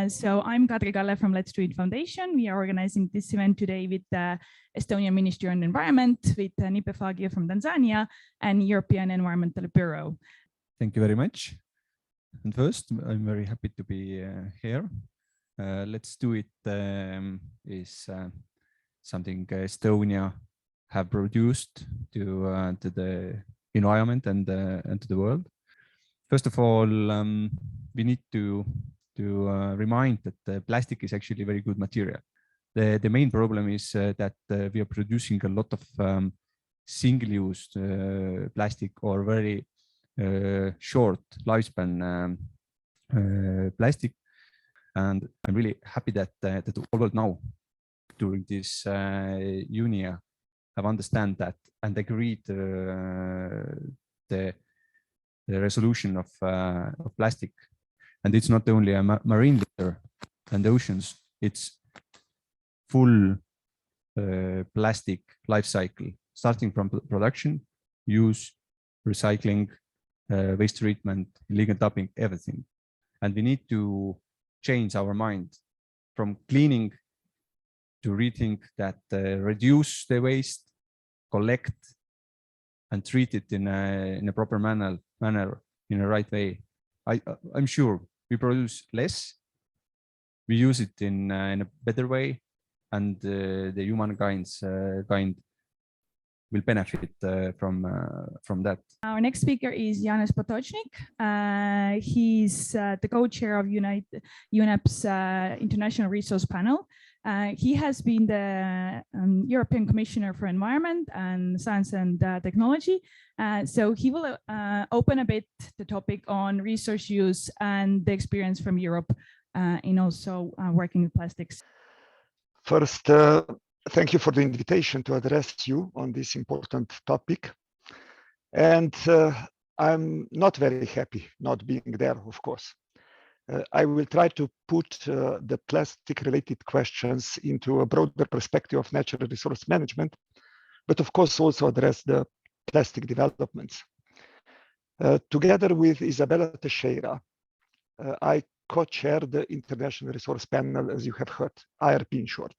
So I'm Kadri Kalle from Let's Do It Foundation. We are organizing this event today with the Estonian Ministry of Environment, with Nipe Fagio from Tanzania and European Environmental Bureau. Thank you very much. And first, I'm very happy to be here. Let's Do It is something Estonia have produced to the environment and to the world. First of all, we need to remind that plastic is actually a very good material. The main problem is that we are producing a lot of single-use plastic or very short lifespan plastic. And I'm really happy that the world now, during this UNEA, have understand that and agreed the resolution of plastic. And it's not only a marine litter and oceans, it's full plastic life cycle, starting from production, use, recycling, waste treatment, illegal dumping, everything. And we need to change our mind from cleaning to rethink that reduce the waste, collect and treat it in a proper manner, in a right way. I'm sure we produce less, we use it in a better way, and the humankind will benefit from that. Our next speaker is Janez Potočnik. He's the co-chair of UNEP's International Resource Panel. He has been the European Commissioner for Environment and Science and Technology. So he will open a bit the topic on resource use and the experience from Europe in also working with plastics. First, thank you for the invitation to address you on this important topic. And I'm not very happy not being there, of course. I will try to put the plastic-related questions into a broader perspective of natural resource management, but of course also address the plastic developments. Together with Isabella Teixeira, I co-chair the International Resource Panel, as you have heard, IRP in short.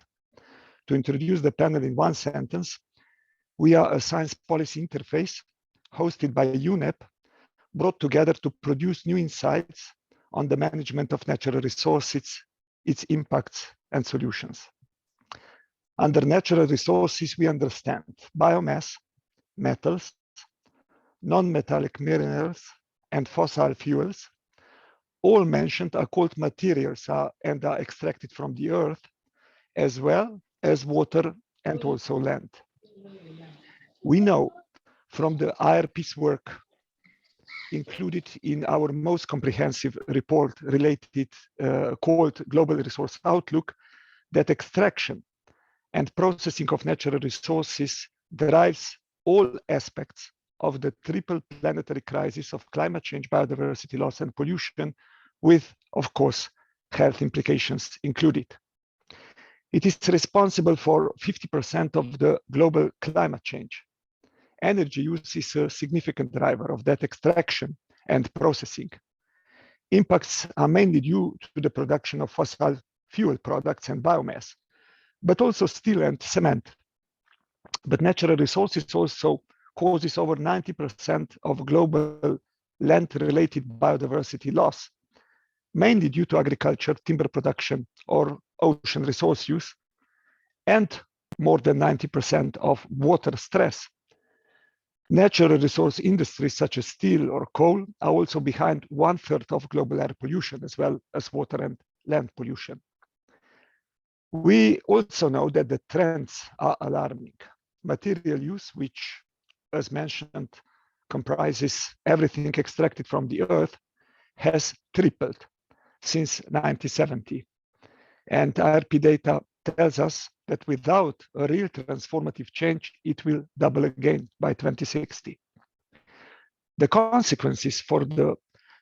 To introduce the panel in one sentence, we are a science policy interface hosted by UNEP, brought together to produce new insights on the management of natural resources, its impacts and solutions. Under natural resources, we understand biomass, metals, non-metallic minerals, and fossil fuels. All mentioned are called materials and are extracted from the earth, as well as water and also land. We know from the IRP's work included in our most comprehensive report related called Global Resource Outlook that extraction and processing of natural resources drives all aspects of the triple planetary crisis of climate change, biodiversity loss and pollution, with, of course, health implications included. It is responsible for 50% of the global climate change. Energy use is a significant driver of that extraction and processing. Impacts are mainly due to the production of fossil fuel products and biomass, but also steel and cement. But natural resources also causes over 90% of global land-related biodiversity loss, mainly due to agriculture, timber production, or ocean resource use, and more than 90% of water stress. Natural resource industries such as steel or coal are also behind 1/3 of global air pollution, as well as water and land pollution. We also know that the trends are alarming. Material use, which, as mentioned, comprises everything extracted from the earth, has tripled since 1970. And IRP data tells us that without a real transformative change, it will double again by 2060. The consequences for the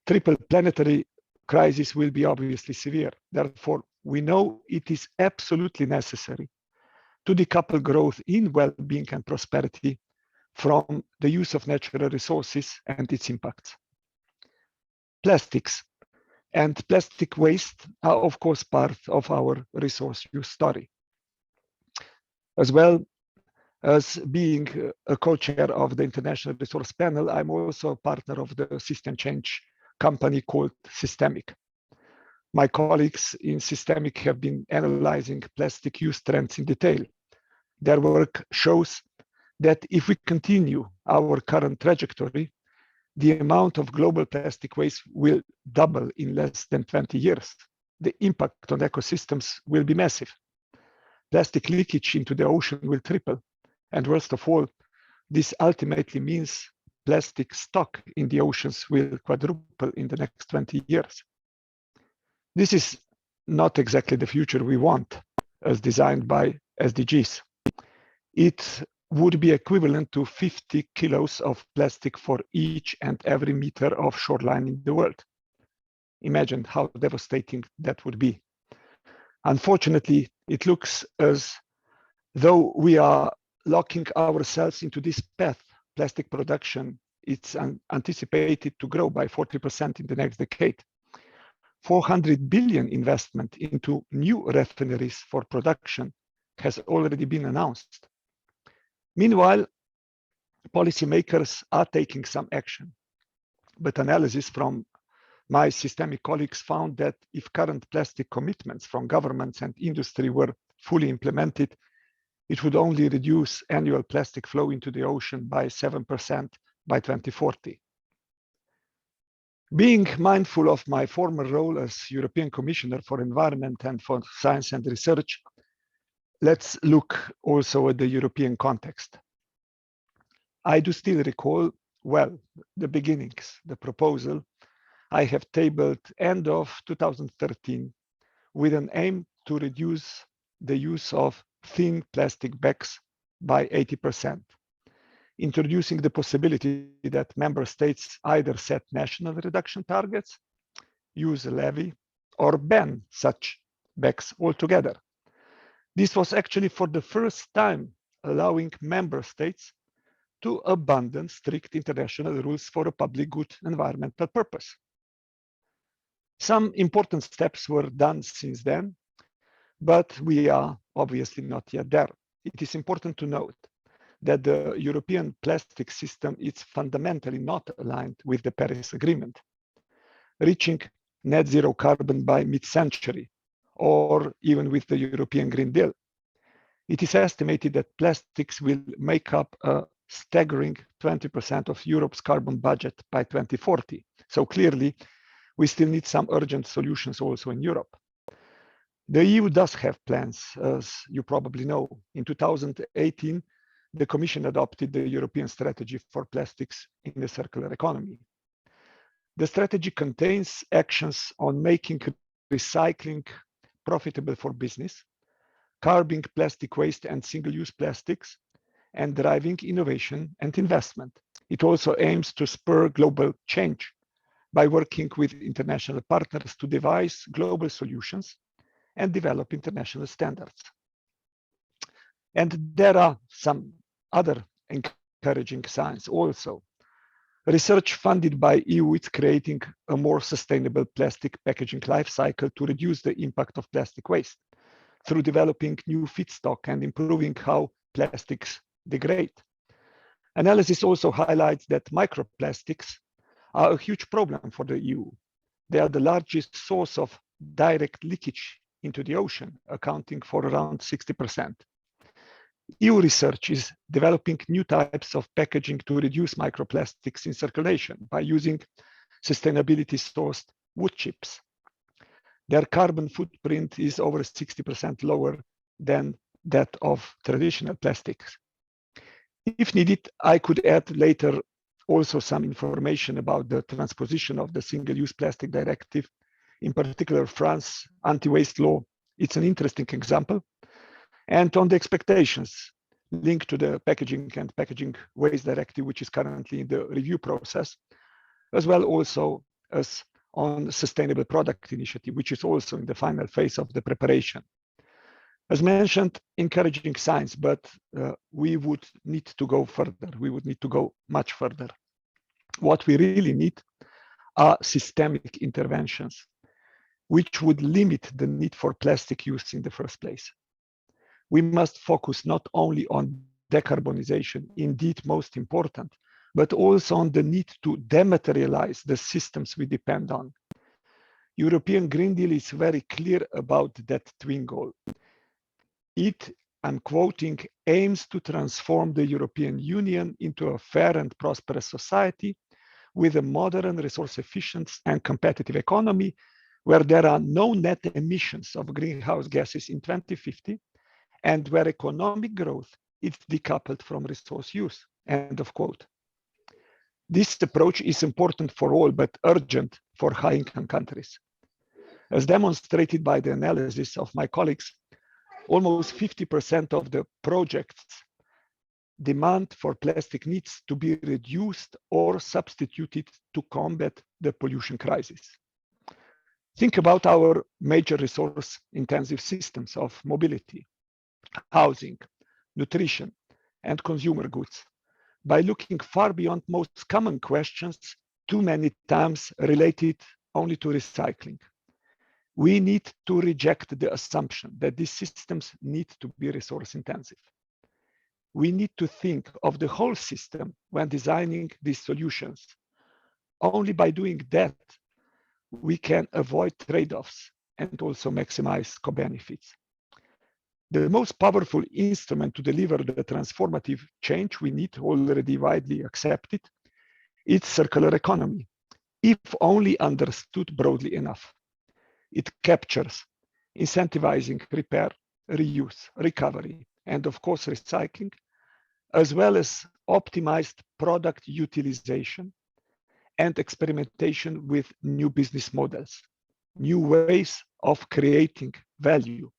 triple planetary crisis will be obviously severe. Therefore, we know it is absolutely necessary to decouple growth in well-being and prosperity from the use of natural resources and its impacts. Plastics And plastic waste are, of course, part of our resource use story. As well as being a co-chair of the International Resource Panel, I'm also a partner of the system change company called Systemic. My colleagues in Systemic have been analyzing plastic use trends in detail. Their work shows that if we continue our current trajectory, the amount of global plastic waste will double in less than 20 years. The impact on ecosystems will be massive. Plastic leakage into the ocean will triple. And worst of all, this ultimately means plastic stock in the oceans will quadruple in the next 20 years. This is not exactly the future we want as designed by SDGs. It would be equivalent to 50 kilos of plastic for each and every meter of shoreline in the world. Imagine how devastating that would be. Unfortunately, it looks as though we are locking ourselves into this path. Plastic production is anticipated to grow by 40% in the next decade. 400 billion investment into new refineries for production has already been announced. Meanwhile, policymakers are taking some action, but analysis from my Systemic colleagues found that if current plastic commitments from governments and industry were fully implemented, it would only reduce annual plastic flow into the ocean by 7% by 2040. Being mindful of my former role as European Commissioner for Environment and for Science and Research, let's look also at the European context. I do still recall well the beginnings, the proposal I have tabled end of 2013 with an aim to reduce the use of thin plastic bags by 80%, introducing the possibility that member states either set national reduction targets, use a levy, or ban such bags altogether. This was actually for the first time allowing member states to abandon strict international rules for a public good environmental purpose. Some important steps were done since then, but we are obviously not yet there. It is important to note that the European plastic system is fundamentally not aligned with the Paris Agreement, reaching net zero carbon by mid-century, or even with the European Green Deal. It is estimated that plastics will make up a staggering 20% of Europe's carbon budget by 2040. So clearly, we still need some urgent solutions also in Europe. The EU does have plans, as you probably know. In 2018, the Commission adopted the European Strategy for Plastics in the Circular Economy. The strategy contains actions on making recycling profitable for business, curbing plastic waste and single-use plastics, and driving innovation and investment. It also aims to spur global change by working with international partners to devise global solutions and develop international standards. And there are some other encouraging signs also. Research funded by EU is creating a more sustainable plastic packaging life cycle to reduce the impact of plastic waste through developing new feedstock and improving how plastics degrade. Analysis also highlights that microplastics are a huge problem for the EU. They are the largest source of direct leakage into the ocean, accounting for around 60%. EU research is developing new types of packaging to reduce microplastics in circulation by using sustainability-sourced wood chips. Their carbon footprint is over 60% lower than that of traditional plastics. If needed, I could add later also some information about the transposition of the Single-Use Plastic Directive, in particular France anti-waste law. It's an interesting example. And on the expectations linked to the Packaging and Packaging Waste Directive, which is currently in the review process, as well also as on the Sustainable Product Initiative, which is also in the final phase of the preparation. As mentioned, encouraging signs, but we would need to go further. We would need to go much further. What we really need are systemic interventions which would limit the need for plastic use in the first place. We must focus not only on decarbonization, indeed most important, but also on the need to dematerialize the systems we depend on. European Green Deal is very clear about that twin goal. It, I'm quoting, aims to transform the European Union into a fair and prosperous society with a modern, resource-efficient and competitive economy where there are no net emissions of greenhouse gases in 2050 and where economic growth is decoupled from resource use, end of quote. This approach is important for all, but urgent for high-income countries. As demonstrated by the analysis of my colleagues, almost 50% of the projects demand for plastic needs to be reduced or substituted to combat the pollution crisis. Think about our major resource-intensive systems of mobility, housing, nutrition, and consumer goods. By looking far beyond most common questions, too many times related only to recycling. We need to reject the assumption that these systems need to be resource intensive. We need to think of the whole system when designing these solutions. Only by doing that, we can avoid trade-offs and also maximize co-benefits. The most powerful instrument to deliver the transformative change we need, already widely accepted, is circular economy, if only understood broadly enough. It captures incentivizing repair, reuse, recovery, and of course recycling, as well as optimized product utilization and experimentation with new business models, new ways of creating value.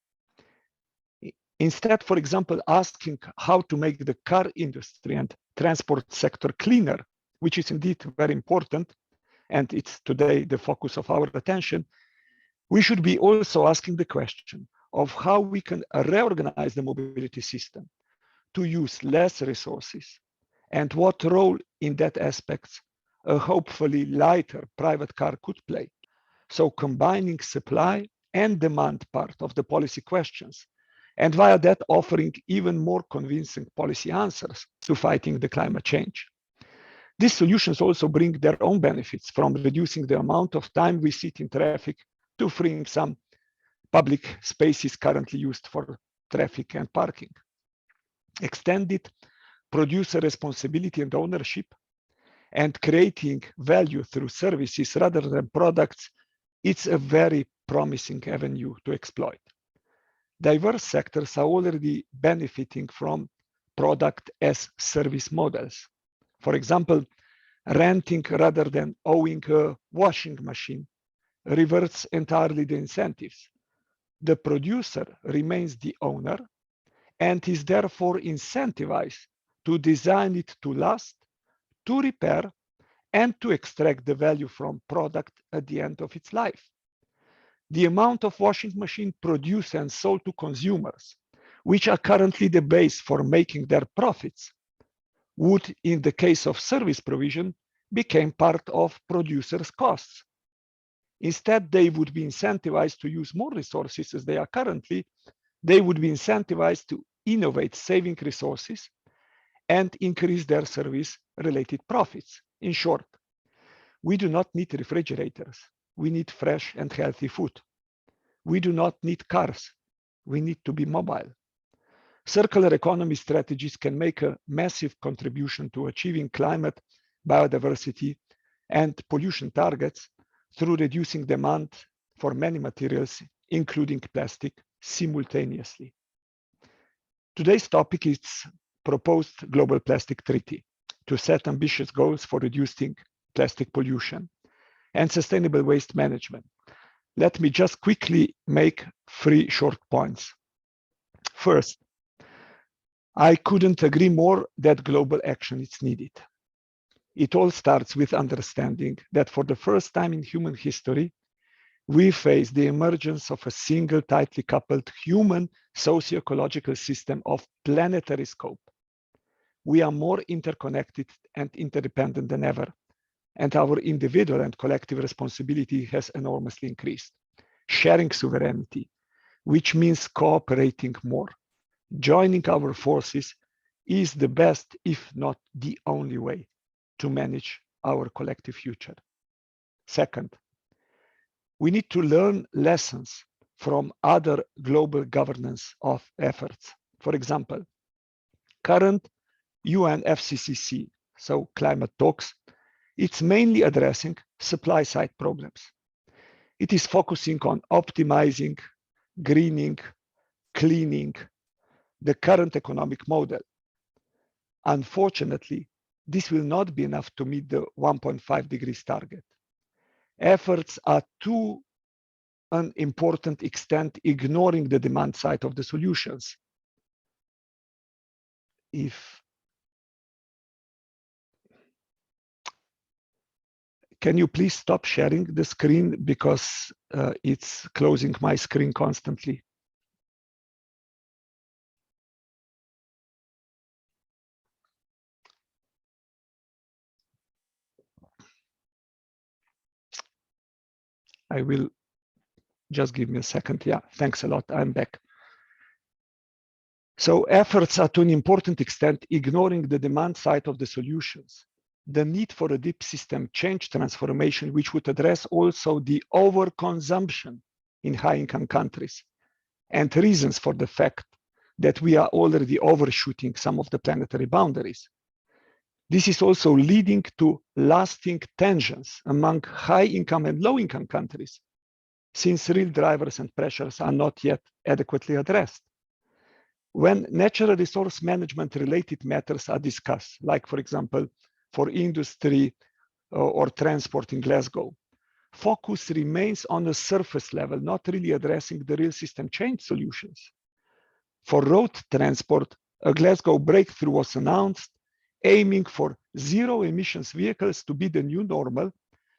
Instead, for example, asking how to make the car industry and transport sector cleaner, which is indeed very important, and it's today the focus of our attention, we should be also asking the question of how we can reorganize the mobility system to use less resources and what role in that aspect a hopefully lighter private car could play. So combining supply and demand part of the policy questions, and via that offering even more convincing policy answers to fighting the climate change. These solutions also bring their own benefits, from reducing the amount of time we sit in traffic to freeing some public spaces currently used for traffic and parking. Extended producer responsibility and ownership, and creating value through services rather than products, it's a very promising avenue to exploit. Diverse sectors are already benefiting from product as service models. For example, renting rather than owning a washing machine reverts entirely the incentives. The producer remains the owner and is therefore incentivized to design it to last, to repair, and to extract the value from product at the end of its life. The amount of washing machine produced and sold to consumers, which are currently the base for making their profits, would, in the case of service provision, become part of producers' costs. Instead, they would be incentivized to use more resources as they are currently. They would be incentivized to innovate, saving resources, and increase their service-related profits. In short, we do not need refrigerators. We need fresh and healthy food. We do not need cars. We need to be mobile. Circular economy strategies can make a massive contribution to achieving climate, biodiversity, and pollution targets through reducing demand for many materials, including plastic, simultaneously. Today's topic is proposed global plastic treaty to set ambitious goals for reducing plastic pollution and sustainable waste management. Let me just quickly make 3 short points. First, I couldn't agree more that global action is needed. It all starts with understanding that for the first time in human history, we face the emergence of a single tightly coupled human socio-ecological system of planetary scope. We are more interconnected and interdependent than ever, and our individual and collective responsibility has enormously increased. sharing sovereignty, which means cooperating more. Joining our forces is the best, if not the only way, to manage our collective future. Second, we need to learn lessons from other global governance of efforts. For example, current UNFCCC, so climate talks, it's mainly addressing supply side problems. It is focusing on optimizing, greening, cleaning the current economic model. Unfortunately, this will not be enough to meet the 1.5 degrees target. Efforts are to an important extent ignoring the demand side of the solutions. Can you please stop sharing the screen because it's closing my screen constantly? I will just give me a second. Yeah, thanks a lot. I'm back. So efforts are to an important extent ignoring the demand side of the solutions. The need for a deep system change transformation, which would address also the overconsumption in high-income countries and reasons for the fact that we are already overshooting some of the planetary boundaries. This is also leading to lasting tensions among high-income and low-income countries, since real drivers and pressures are not yet adequately addressed. When natural resource management related matters are discussed, like for example, for industry or transport in Glasgow, focus remains on a surface level, not really addressing the real system change solutions. For road transport, a Glasgow breakthrough was announced, aiming for zero emissions vehicles to be the new normal,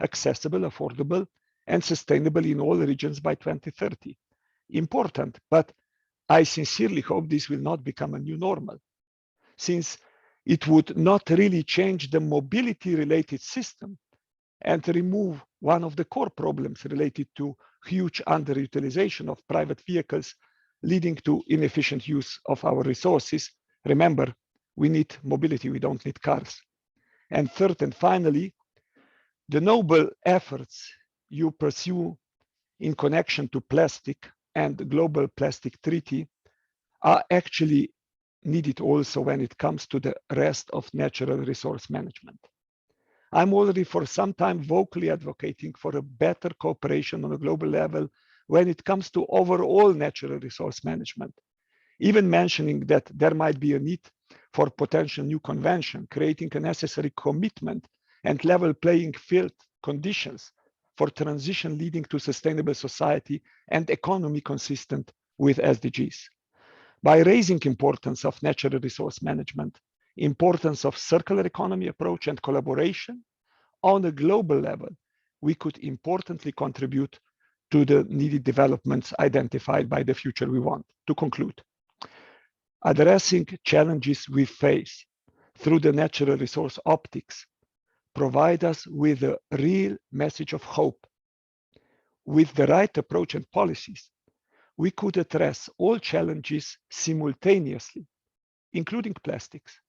accessible, affordable, and sustainable in all regions by 2030. Important, but I sincerely hope this will not become a new normal, since it would not really change the mobility-related system and remove one of the core problems related to huge underutilization of private vehicles, leading to inefficient use of our resources. Remember, we need mobility, we don't need cars. And third and finally, the noble efforts you pursue in connection to plastic and the Global Plastic Treaty are actually needed also when it comes to the rest of natural resource management. I'm already for some time vocally advocating for a better cooperation on a global level when it comes to overall natural resource management, even mentioning that there might be a need for potential new convention, creating a necessary commitment and level playing field conditions for transition leading to sustainable society and economy consistent with SDGs. By raising importance of natural resource management, importance of circular economy approach and collaboration on a global level, we could importantly contribute to the needed developments identified by the future we want. To conclude, addressing challenges we face through the natural resource optics provide us with a real message of hope. With the right approach and policies, we could address all challenges simultaneously, including plastics,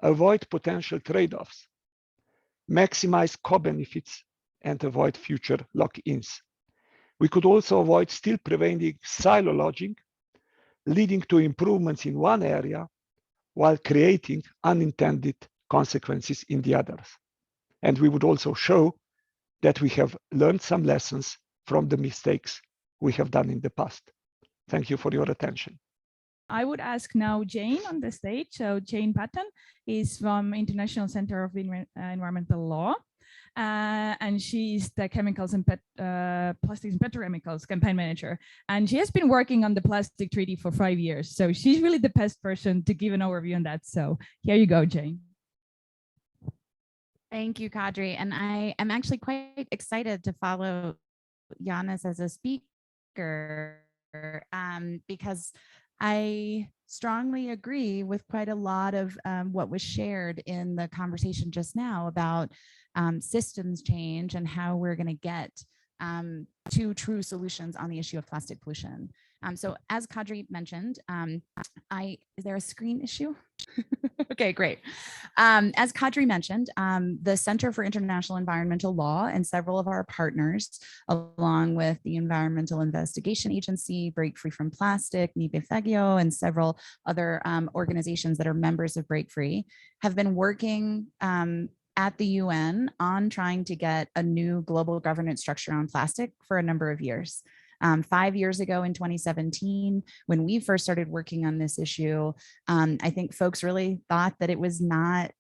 avoid potential trade-offs, maximize co-benefits, and avoid future lock-ins. We could also avoid still prevailing silo logging, leading to improvements in one area while creating unintended consequences in the others. And we would also show that we have learned some lessons from the mistakes we have done in the past. Thank you for your attention. I would ask now Jane on the stage. So Jane Patton is from International Center of Environmental Law, and she's the Chemicals and Plastics and Petrochemicals campaign manager. And she has been working on the plastic treaty for 5 years. So she's really the best person to give an overview on that. So here you go, Jane. Thank you, Kadri. And I am actually quite excited to follow Yannis as a speaker because I strongly agree with quite a lot of what was shared in the conversation just now about systems change and how we're going to get to true solutions on the issue of plastic pollution. So as Kadri mentioned, is there a screen issue? Okay, great. As Kadri mentioned, the Center for International Environmental Law and several of our partners, along with the Environmental Investigation Agency, Break Free from Plastic, Nipe Fagio, and several other organizations that are members of Break Free, have been working at the UN on trying to get a new global governance structure on plastic for a number of years. 5 years ago in 2017, when we first started working on this issue, I think folks really thought that it was not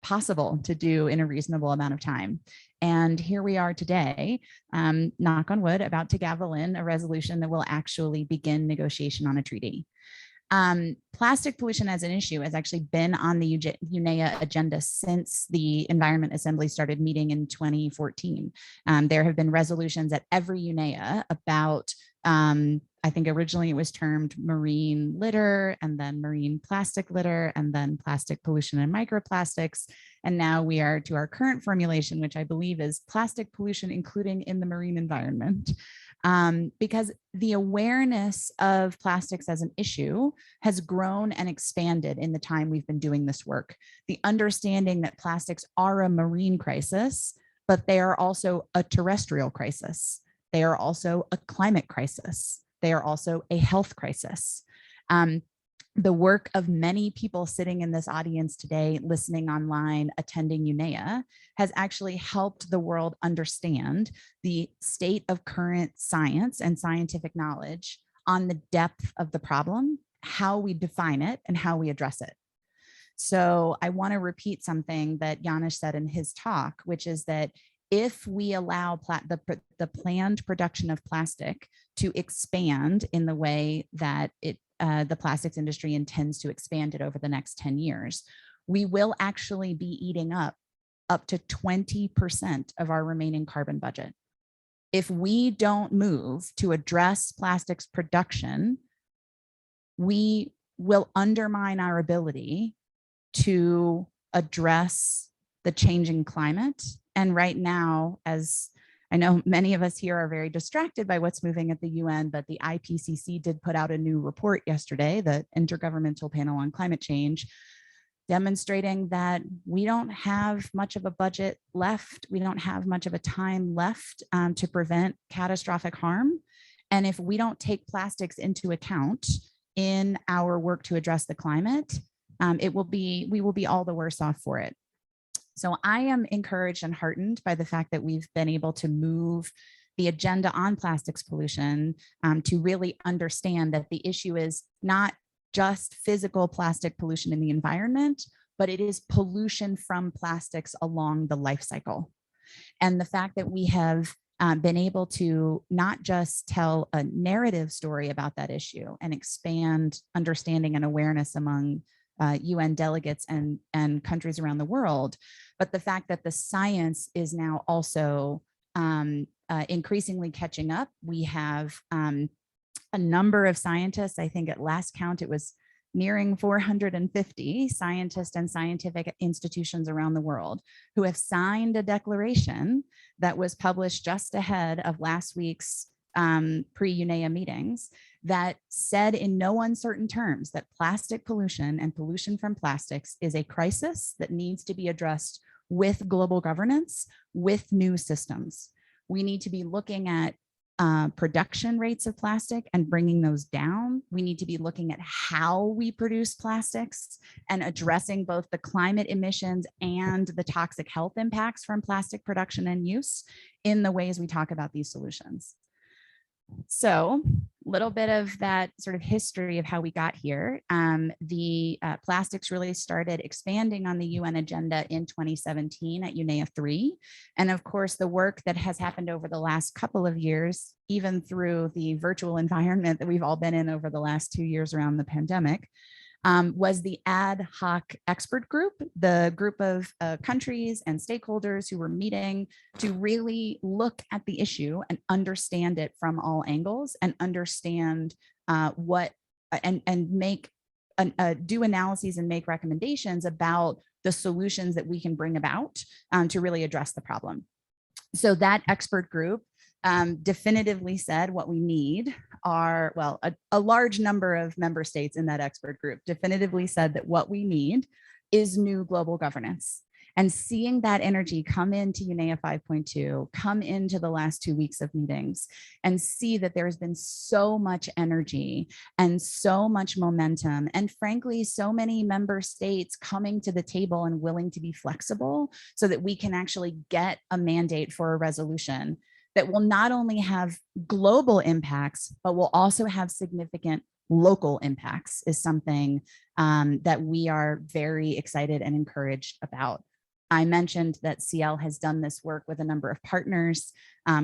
possible to do in a reasonable amount of time. And here we are today, knock on wood, about to gavel in a resolution that will actually begin negotiation on a treaty. Plastic pollution as an issue has actually been on the UNEA agenda since the Environment Assembly started meeting in 2014. There have been resolutions at every UNEA about, I think originally it was termed marine litter, and then marine plastic litter, and then plastic pollution and microplastics. And now we are to our current formulation, which I believe is plastic pollution, including in the marine environment. Because the awareness of plastics as an issue has grown and expanded in the time we've been doing this work. The understanding that plastics are a marine crisis, but they are also a terrestrial crisis. They are also a climate crisis. They are also a health crisis. The work of many people sitting in this audience today, listening online, attending UNEA, has actually helped the world understand the state of current science and scientific knowledge on the depth of the problem, how we define it, and how we address it. So I want to repeat something that Janusz said in his talk, which is that if we allow the planned production of plastic to expand in the way that the plastics industry intends to expand it over the next 10 years, we will actually be eating up to 20% of our remaining carbon budget. If we don't move to address plastics production, we will undermine our ability to address the changing climate. And right now, as I know many of us here are very distracted by what's moving at the UN, but the IPCC did put out a new report yesterday, the Intergovernmental Panel on Climate Change, demonstrating that we don't have much of a budget left. We don't have much of a time left to prevent catastrophic harm. And if we don't take plastics into account in our work to address the climate, we will be all the worse off for it. So I am encouraged and heartened by the fact that we've been able to move the agenda on plastics pollution to really understand that the issue is not just physical plastic pollution in the environment, but it is pollution from plastics along the life cycle. And the fact that we have been able to not just tell a narrative story about that issue and expand understanding and awareness among UN delegates and countries around the world, but the fact that the science is now also increasingly catching up. We have a number of scientists, I think at last count, it was nearing 450 scientists and scientific institutions around the world who have signed a declaration that was published just ahead of last week's pre-UNEA meetings that said in no uncertain terms that plastic pollution and pollution from plastics is a crisis that needs to be addressed with global governance, with new systems. We need to be looking at production rates of plastic and bringing those down. We need to be looking at how we produce plastics and addressing both the climate emissions and the toxic health impacts from plastic production and use in the ways we talk about these solutions. So a little bit of that sort of history of how we got here. The plastics really started expanding on the UN agenda in 2017 at UNEA 3. And of course, the work that has happened over the last couple of years, even through the virtual environment that we've all been in over the last 2 years around the pandemic, was the ad hoc expert group, the group of countries and stakeholders who were meeting to really look at the issue and understand it from all angles and understand and make do analyses and make recommendations about the solutions that we can bring about to really address the problem. So that expert group definitively said what we need are, well, a large number of member states in that expert group definitively said that what we need is new global governance. And seeing that energy come into UNEA 5.2, come into the last 2 weeks of meetings, and see that there's been so much energy and so much momentum, and frankly, so many member states coming to the table and willing to be flexible so that we can actually get a mandate for a resolution that will not only have global impacts, but will also have significant local impacts, is something that we are very excited and encouraged about. I mentioned that CL has done this work with a number of partners.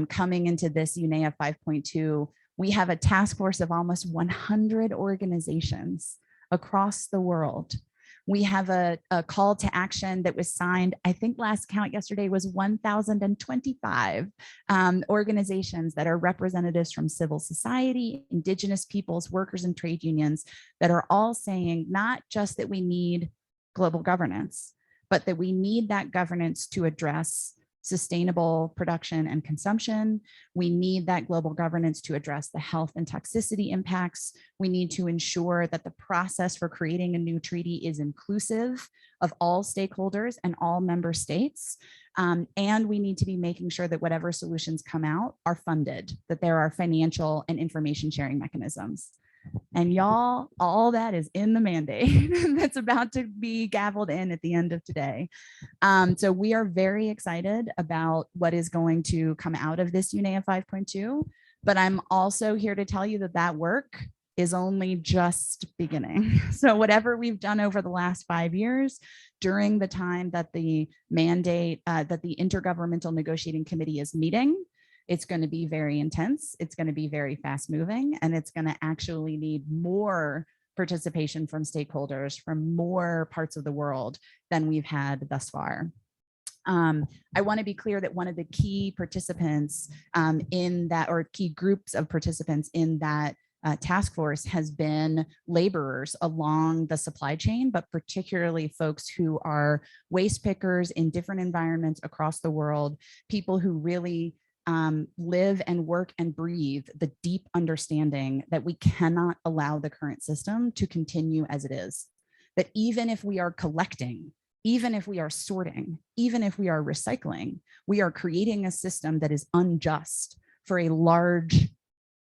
Coming into this UNEA 5.2, we have a task force of almost 100 organizations across the world. We have a call to action that was signed, I think last count yesterday was 1,025 organizations that are representatives from civil society, indigenous peoples, workers, and trade unions that are all saying not just that we need global governance, but that we need that governance to address sustainable production and consumption. We need that global governance to address the health and toxicity impacts. We need to ensure that the process for creating a new treaty is inclusive of all stakeholders and all member states. And we need to be making sure that whatever solutions come out are funded, that there are financial and information sharing mechanisms. And y'all, all that is in the mandate that's about to be gavelled in at the end of today. So we are very excited about what is going to come out of this UNEA 5.2, but I'm also here to tell you that that work is only just beginning. So whatever we've done over the last 5 years, during the time that the mandate, that the Intergovernmental Negotiating Committee is meeting, it's going to be very intense. It's going to be very fast moving, and it's going to actually need more participation from stakeholders from more parts of the world than we've had thus far. I want to be clear that one of the key participants in that, or key groups of participants in that task force has been laborers along the supply chain, but particularly folks who are waste pickers in different environments across the world, people who really live and work and breathe the deep understanding that we cannot allow the current system to continue as it is. That even if we are collecting, even if we are sorting, even if we are recycling, we are creating a system that is unjust for a large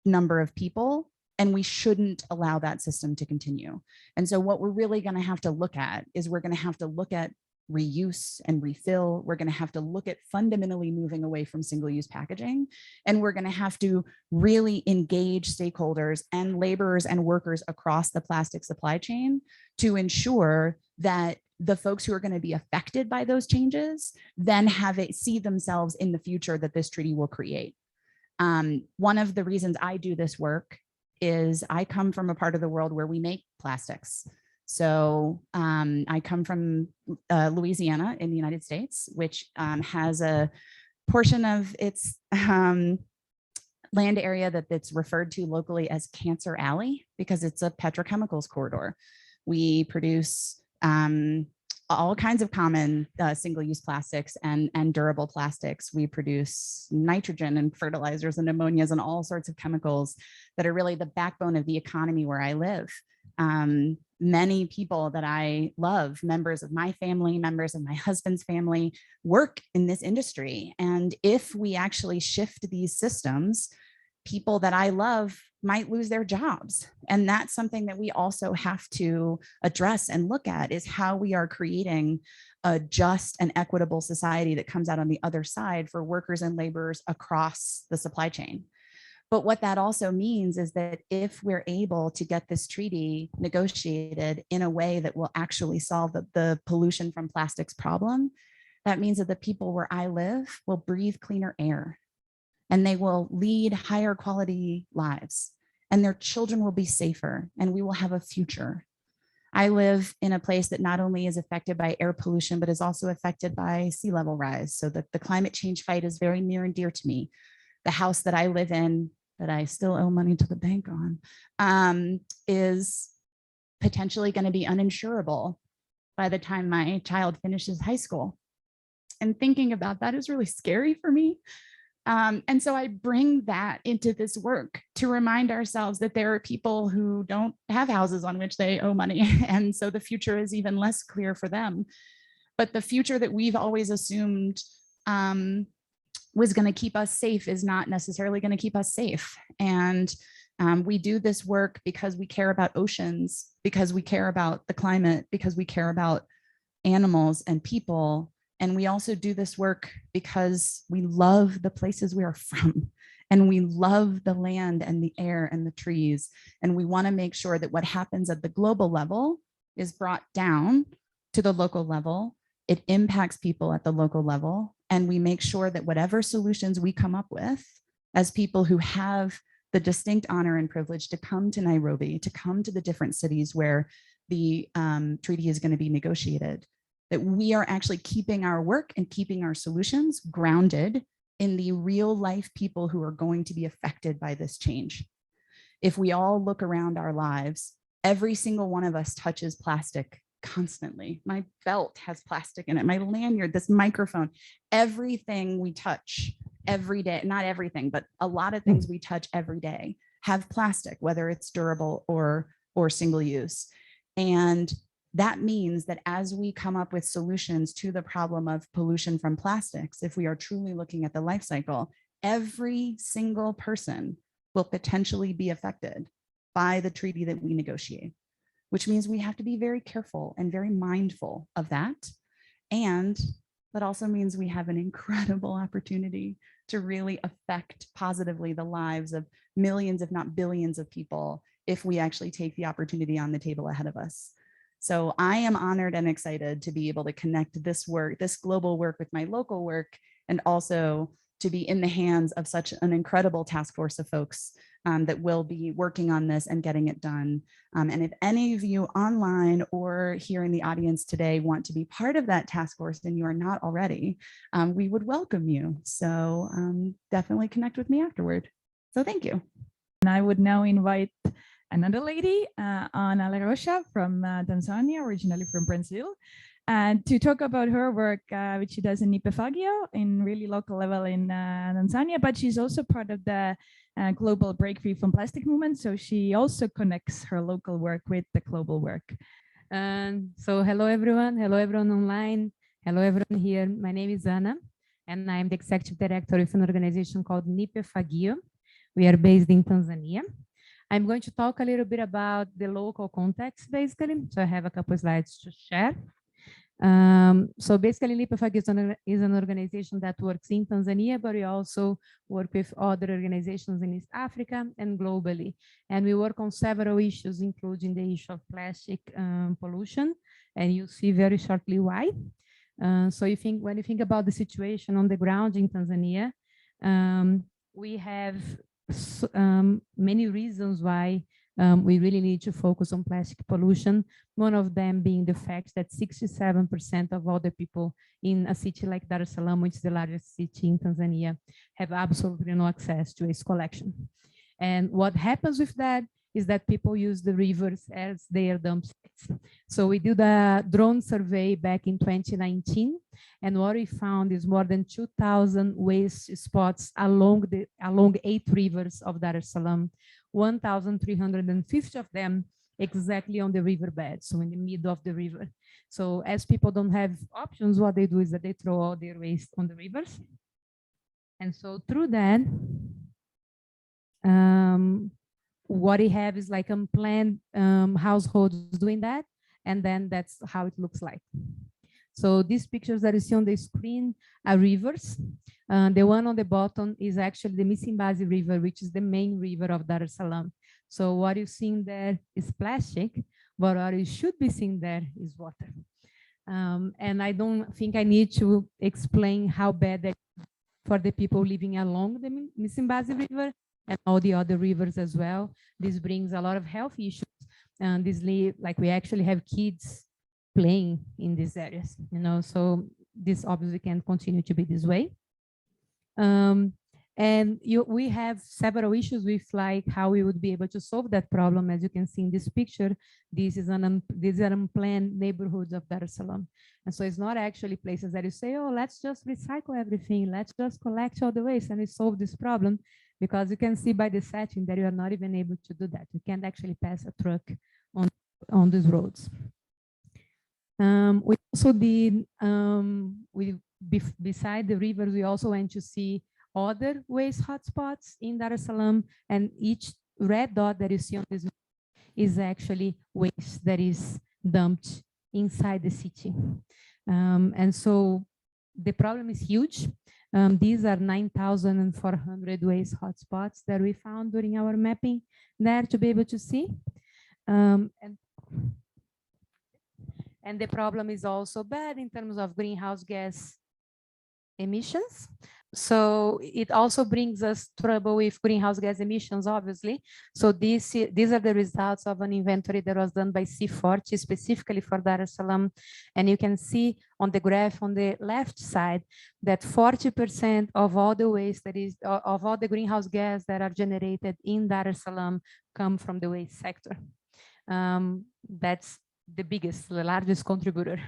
number of people, and we shouldn't allow that system to continue. And so what we're really going to have to look at is we're going to have to look at reuse and refill. We're going to have to look at fundamentally moving away from single-use packaging. And we're going to have to really engage stakeholders and laborers and workers across the plastic supply chain to ensure that the folks who are going to be affected by those changes then see themselves in the future that this treaty will create. One of the reasons I do this work is I come from a part of the world where we make plastics. So I come from Louisiana in the United States, which has a portion of its land area that's referred to locally as Cancer Alley because it's a petrochemicals corridor. We produce all kinds of common single-use plastics and durable plastics. We produce nitrogen and fertilizers and ammonias and all sorts of chemicals that are really the backbone of the economy where I live. Many people that I love, members of my family, members of my husband's family, work in this industry. And if we actually shift these systems, people that I love might lose their jobs. And that's something that we also have to address and look at, is how we are creating a just and equitable society that comes out on the other side for workers and laborers across the supply chain. But what that also means is that if we're able to get this treaty negotiated in a way that will actually solve the pollution from plastics problem, that means that the people where I live will breathe cleaner air, and they will lead higher quality lives, and their children will be safer, and we will have a future. I live in a place that not only is affected by air pollution, but is also affected by sea level rise. So the climate change fight is very near and dear to me. The house that I live in, that I still owe money to the bank on, is potentially going to be uninsurable by the time my child finishes high school. And thinking about that is really scary for me. And so I bring that into this work to remind ourselves that there are people who don't have houses on which they owe money. And so the future is even less clear for them. But the future that we've always assumed was going to keep us safe is not necessarily going to keep us safe. And we do this work because we care about oceans, because we care about the climate, because we care about animals and people. And we also do this work because we love the places we are from, and we love the land and the air and the trees. And we want to make sure that what happens at the global level is brought down to the local level. It impacts people at the local level. And we make sure that whatever solutions we come up with as people who have the distinct honor and privilege to come to Nairobi, to come to the different cities where the treaty is going to be negotiated, that we are actually keeping our work and keeping our solutions grounded in the real life people who are going to be affected by this change. If we all look around our lives, every single one of us touches plastic constantly. My belt has plastic in it, my lanyard, this microphone, everything we touch every day, not everything, but a lot of things we touch every day have plastic, whether it's durable or single use. And that means that as we come up with solutions to the problem of pollution from plastics, if we are truly looking at the life cycle, every single person will potentially be affected by the treaty that we negotiate, which means we have to be very careful and very mindful of that. And that also means we have an incredible opportunity to really affect positively the lives of millions, if not billions of people, if we actually take the opportunity on the table ahead of us. So I am honored and excited to be able to connect this work, this global work, with my local work, and also to be in the hands of such an incredible task force of folks that will be working on this and getting it done. And if any of you online or here in the audience today want to be part of that task force and you are not already, we would welcome you. So definitely connect with me afterward. So thank you. And I would now invite another lady, Ana La Rocha from Tanzania, originally from Brazil, and to talk about her work, which she does in Nipe Fagio, in really local level in Tanzania, but she's also part of the global Break Free from Plastic movement. So she also connects her local work with the global work. So hello everyone online, hello everyone here. My name is Ana, and I'm the executive director of an organization called Nipe Fagio. We are based in Tanzania. I'm going to talk a little bit about the local context, basically. So I have a couple of slides to share. So basically, Nipe Fagio is an organization that works in Tanzania, but we also work with other organizations in East Africa and globally. And we work on several issues, including the issue of plastic pollution. And you'll see very shortly why. So when you think about the situation on the ground in Tanzania, we have many reasons why we really need to focus on plastic pollution. One of them being the fact that 67% of all the people in a city like Dar es Salaam, which is the largest city in Tanzania, have absolutely no access to waste collection. And what happens with that is that people use the rivers as their dump sites. So we did a drone survey back in 2019, and what we found is more than 2,000 waste spots along 8 rivers of Dar es Salaam, 1,350 of them exactly on the riverbed, so in the middle of the river. So as people don't have options, what they do is that they throw all their waste on the rivers. And so through that, what we have is like unplanned households doing that, and then that's how it looks like. So these pictures that you see on the screen are rivers. The one on the bottom is actually the Msimbazi River, which is the main river of Dar es Salaam. So what you're seeing there is plastic, but what you should be seeing there is water. And I don't think I need to explain how bad that is for the people living along the Msimbazi River and all the other rivers as well. This brings a lot of health issues. And like we actually have kids playing in these areas, you know, so this obviously can't continue to be this way. And we have several issues with like how we would be able to solve that problem. As you can see in this picture, these are unplanned neighborhoods of Dar es Salaam. And so it's not actually places that you say, oh, let's just recycle everything. Let's just collect all the waste and we solve this problem. Because you can see by the setting that you are not even able to do that. You can't actually pass a truck on these roads. We also did, beside the rivers, we also went to see other waste hotspots in Dar es Salaam, and each red dot that you see on this is actually waste that is dumped inside the city. And so the problem is huge. These are 9,400 waste hotspots that we found during our mapping there to be able to see. And the problem is also bad in terms of greenhouse gas emissions. So it also brings us trouble with greenhouse gas emissions, obviously. So these are the results of an inventory that was done by C40 specifically for Dar es Salaam. And you can see on the graph on the left side that 40% of all the waste that is, of all the greenhouse gas that are generated in Dar es Salaam come from the waste sector. That's the biggest, the largest contributor.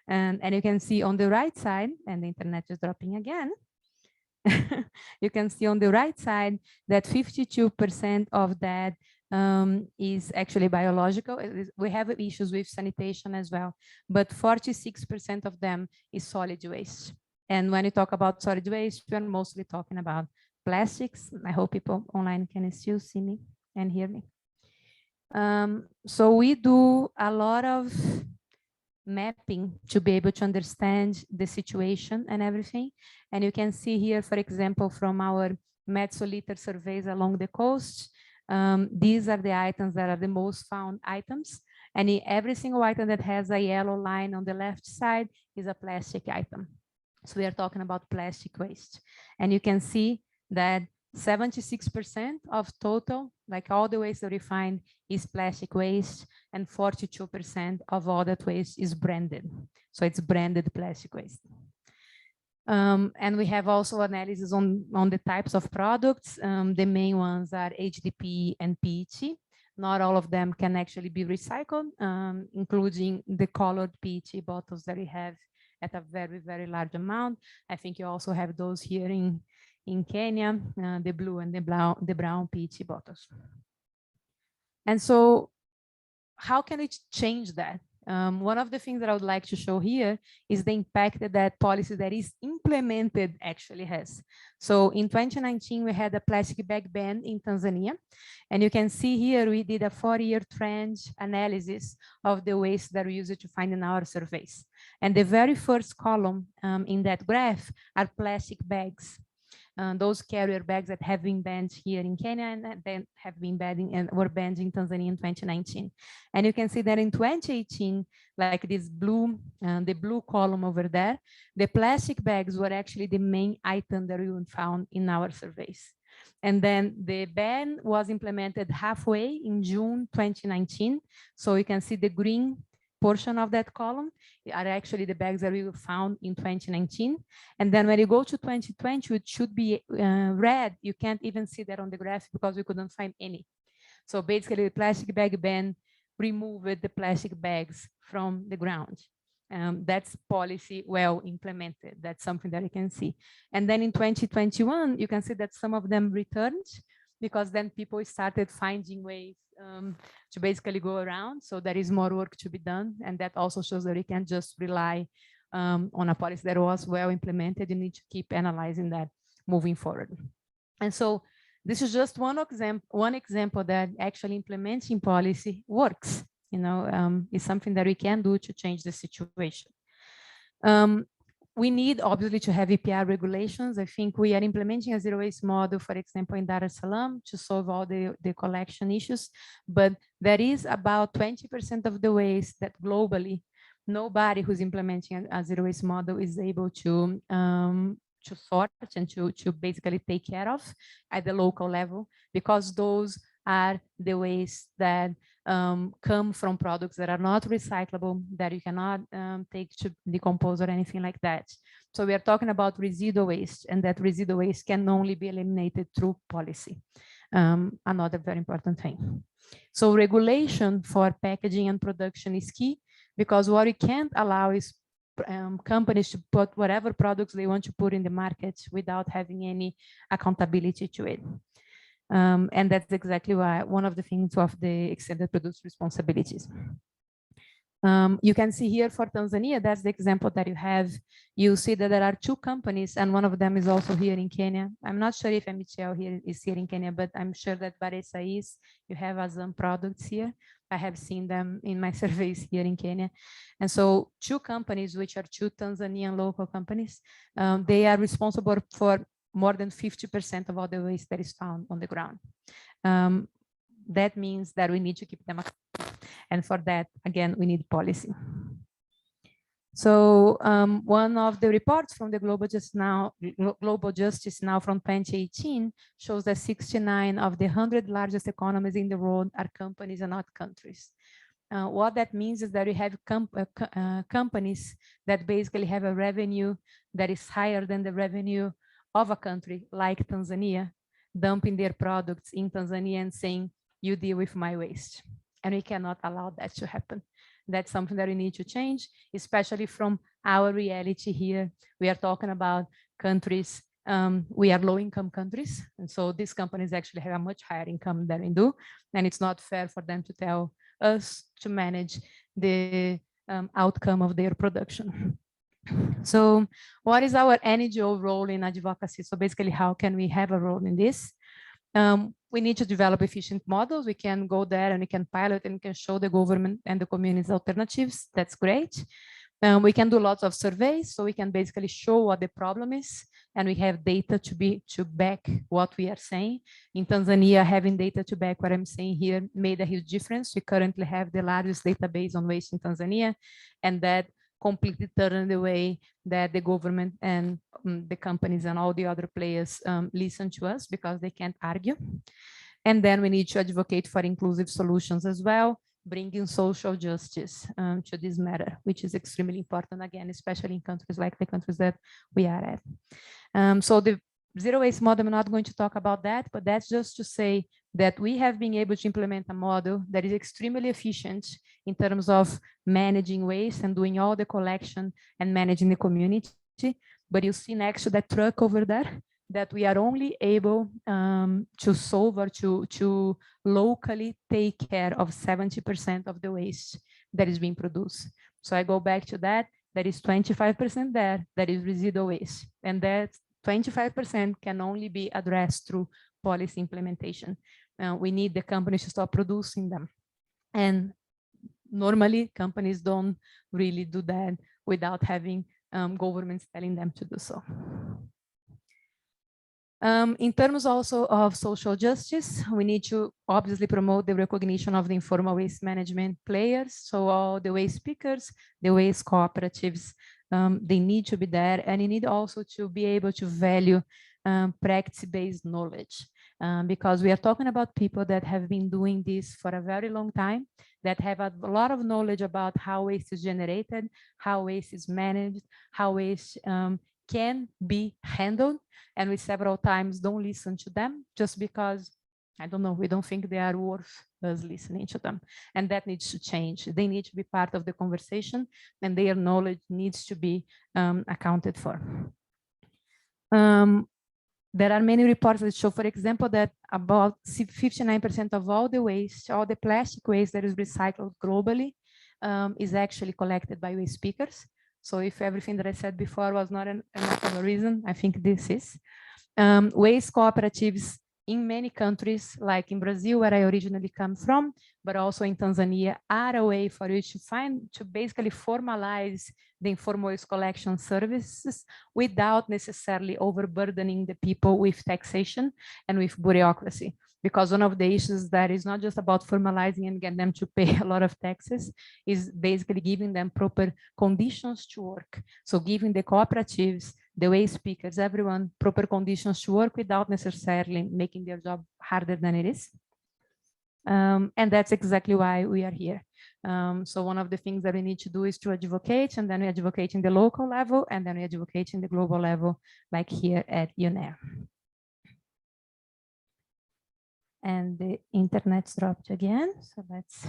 And you can see on the right side, and the internet is dropping again, you can see on the right side that 52% of that is actually biological. We have issues with sanitation as well, but 46% of them is solid waste. And when you talk about solid waste, we're mostly talking about plastics. I hope people online can still see me and hear me. So we do a lot of mapping to be able to understand the situation and everything. And you can see here, for example, from our Metzoliter surveys along the coast, these are the items that are the most found items. And every single item that has a yellow line on the left side is a plastic item. So we are talking about plastic waste. And you can see that 76% of total, like all the waste that we find, is plastic waste, and 42% of all that waste is branded. So it's branded plastic waste. And we have also analysis on the types of products. The main ones are HDPE and PET. Not all of them can actually be recycled, including the colored PET bottles that we have at a very, very large amount. I think you also have those here in Kenya, the blue and the brown PET bottles. And so how can it change that? One of the things that I would like to show here is the impact that policy that is implemented actually has. So in 2019, we had a plastic bag ban in Tanzania. And you can see here, we did a 4-year trend analysis of the waste that we used to find in our surveys. And the very first column in that graph are plastic bags. Those carrier bags that have been banned here in Kenya and then have been banned and were banned in Tanzania in 2019. And you can see that in 2018, like this blue, the blue column over there, the plastic bags were actually the main item that we found in our surveys. And then the ban was implemented halfway in June 2019. So you can see the green portion of that column are actually the bags that we found in 2019. And then when you go to 2020, it should be red. You can't even see that on the graph because we couldn't find any. So basically the plastic bag ban removed the plastic bags from the ground. That's policy well implemented. That's something that you can see. And then in 2021, you can see that some of them returned because then people started finding ways to basically go around. So there is more work to be done. And that also shows that we can't just rely on a policy that was well implemented. You need to keep analyzing that moving forward. And so this is just one example that actually implementing policy works. You know, is something that we can do to change the situation. We need obviously to have EPR regulations. I think we are implementing a zero waste model, for example, in Dar es Salaam to solve all the collection issues. But there is about 20% of the waste that globally, nobody who's implementing a zero waste model is able to sort and to basically take care of at the local level, because those are the waste that come from products that are not recyclable, that you cannot take to decompose or anything like that. So we are talking about residual waste, and that residual waste can only be eliminated through policy. Another very important thing. So regulation for packaging and production is key, because what we can't allow is companies to put whatever products they want to put in the market without having any accountability to it. And that's exactly why one of the things of the extended producer responsibilities. You can see here for Tanzania, that's the example that you have. You see that there are 2 companies, and one of them is also here in Kenya. I'm not sure if MHL here is here in Kenya, but I'm sure that Baresa is. You have Azam products here. I have seen them in my surveys here in Kenya. And so 2 companies, which are 2 Tanzanian local companies, they are responsible for more than 50% of all the waste that is found on the ground. That means that we need to keep them accountable. And for that, again, we need policy. So one of the reports from the Global Justice Now from 2018 shows that 69 of the 100 largest economies in the world are companies and not countries. What that means is that we have companies that basically have a revenue that is higher than the revenue of a country like Tanzania, dumping their products in Tanzania and saying, you deal with my waste. And we cannot allow that to happen. That's something that we need to change, especially from our reality here. We are talking about countries, we are low-income countries. And so these companies actually have a much higher income than we do. And it's not fair for them to tell us to manage the outcome of their production. So what is our NGO role in advocacy? So basically, how can we have a role in this? We need to develop efficient models. We can go there and we can pilot and can show the government and the communities alternatives. That's great. We can do lots of surveys, so we can basically show what the problem is, and we have data to back what we are saying. In Tanzania, having data to back what I'm saying here made a huge difference. We currently have the largest database on waste in Tanzania, and that completely turned the way that the government and the companies and all the other players listen to us, because they can't argue. And then we need to advocate for inclusive solutions as well, bringing social justice to this matter, which is extremely important, again, especially in countries like the countries that we are at. So the zero waste model, I'm not going to talk about that, but that's just to say that we have been able to implement a model that is extremely efficient in terms of managing waste and doing all the collection and managing the community. But you see next to that truck over there, that we are only able to solve or to locally take care of 70% of the waste that is being produced. So I go back to that, there is 25% there that is residual waste. And that 25% can only be addressed through policy implementation. We need the companies to stop producing them. And normally companies don't really do that without having governments telling them to do so. In terms also of social justice, we need to obviously promote the recognition of the informal waste management players. So all the waste pickers, the waste cooperatives, they need to be there, and you need also to be able to value practice-based knowledge, because we are talking about people that have been doing this for a very long time, that have a lot of knowledge about how waste is generated, how waste is managed, how waste can be handled, and we several times don't listen to them just because, I don't know, we don't think they are worth us listening to them. And that needs to change. They need to be part of the conversation, and their knowledge needs to be accounted for. There are many reports that show, for example, that about 59% of all the waste, all the plastic waste that is recycled globally is actually collected by waste pickers. So if everything that I said before was not enough of a reason, I think this is. Waste cooperatives in many countries, like in Brazil, where I originally come from, but also in Tanzania, are a way for you to basically formalize the informal waste collection services without necessarily overburdening the people with taxation and with bureaucracy. Because one of the issues that is not just about formalizing and getting them to pay a lot of taxes, is basically giving them proper conditions to work. So giving the cooperatives, the waste pickers, everyone proper conditions to work without necessarily making their job harder than it is. And that's exactly why we are here. So one of the things that we need to do is to advocate, and then we advocate in the local level, and then we advocate in the global level, like here at UNEA. And the internet's dropped again, so let's.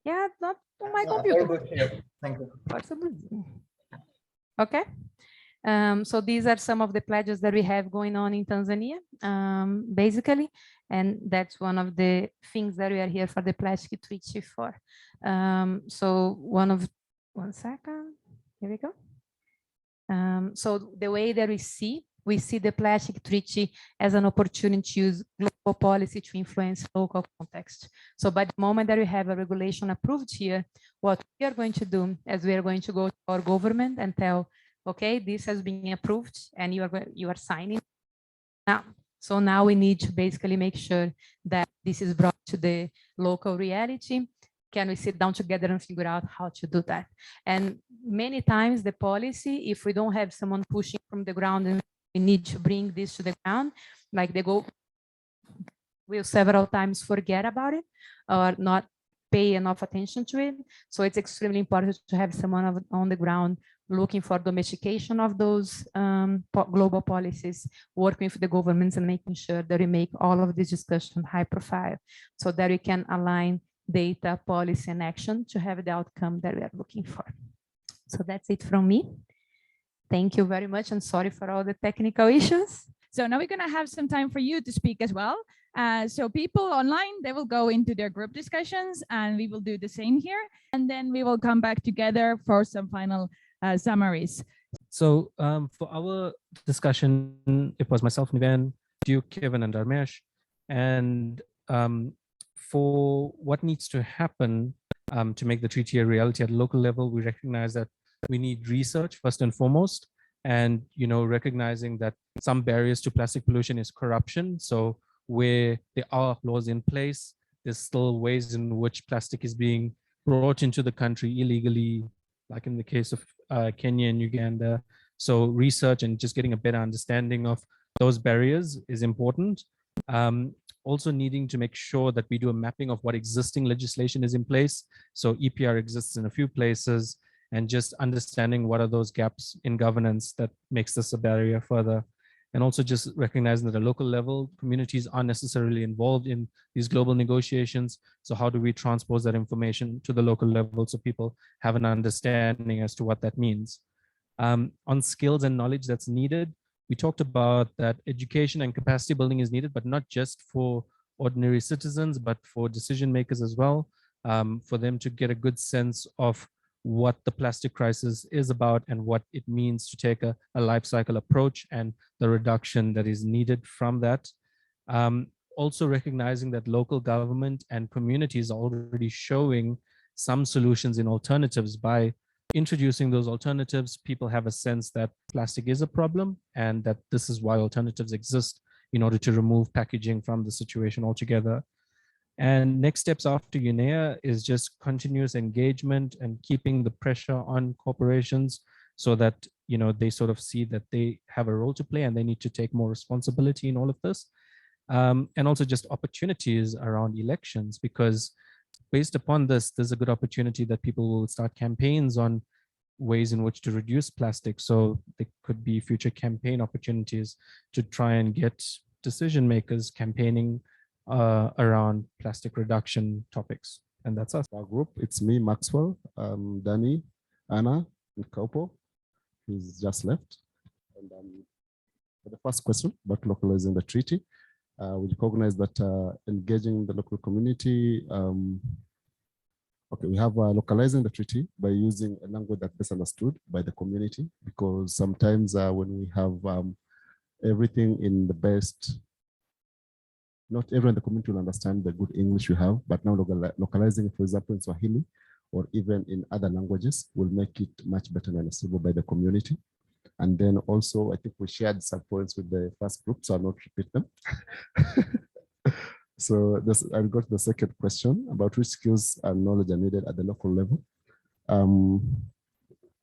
Yeah, not on my computer. All good here. Thank you. Okay. So these are some of the pledges that we have going on in Tanzania, basically, and that's one of the things that we are here for the plastic treaty for. So one second, here we go. So the way that we see the plastic treaty as an opportunity to use global policy to influence local context. So by the moment that we have a regulation approved here, what we are going to do is we are going to go to our government and tell, okay, this has been approved and you are signing now. So now we need to basically make sure that this is brought to the local reality. Can we sit down together and figure out how to do that? And many times the policy, if we don't have someone pushing from the ground and we need to bring this to the ground, like they will several times forget about it or not pay enough attention to it. So it's extremely important to have someone on the ground looking for domestication of those global policies, working with the governments and making sure that we make all of this discussion high profile so that we can align data, policy, and action to have the outcome that we are looking for. So that's it from me. Thank you very much, and sorry for all the technical issues. So now we're going to have some time for you to speak as well. So people online, they will go into their group discussions, and we will do the same here. And then we will come back together for some final summaries. So for our discussion, it was myself, Niven, Duke, Kevin, and Dharmesh. And for what needs to happen to make the treaty a reality at local level, we recognize that we need research first and foremost, and recognizing that some barriers to plastic pollution is corruption. So where there are laws in place, there's still ways in which plastic is being brought into the country illegally, like in the case of Kenya and Uganda. So research and just getting a better understanding of those barriers is important. Also needing to make sure that we do a mapping of what existing legislation is in place. So EPR exists in a few places, and just understanding what are those gaps in governance that makes this a barrier further. And also just recognizing that at a local level, communities aren't necessarily involved in these global negotiations. So how do we transpose that information to the local level so people have an understanding as to what that means? On skills and knowledge that's needed, we talked about that education and capacity building is needed, but not just for ordinary citizens, but for decision makers as well, for them to get a good sense of what the plastic crisis is about and what it means to take a life cycle approach and the reduction that is needed from that. Also recognizing that local government and communities are already showing some solutions in alternatives. By introducing those alternatives, people have a sense that plastic is a problem and that this is why alternatives exist in order to remove packaging from the situation altogether. And next steps after UNEA is just continuous engagement and keeping the pressure on corporations so that they sort of see that they have a role to play and they need to take more responsibility in all of this. And also just opportunities around elections, because based upon this, there's a good opportunity that people will start campaigns on ways in which to reduce plastic. So there could be future campaign opportunities to try and get decision makers campaigning around plastic reduction topics. And that's us. Our group, it's me, Maxwell, Danny, Anna, and Kaupo, who's just left. And for the first question about localizing the treaty, we recognize that engaging the local community, we have localizing the treaty by using a language that's best understood by the community, because sometimes when we have everything in the best, not everyone in the community will understand the good English we have, but now localizing, for example, in Swahili or even in other languages will make it much better understandable by the community. And then also, I think we shared some points with the first group, so I'll not repeat them. So I'll go to the second question about which skills and knowledge are needed at the local level.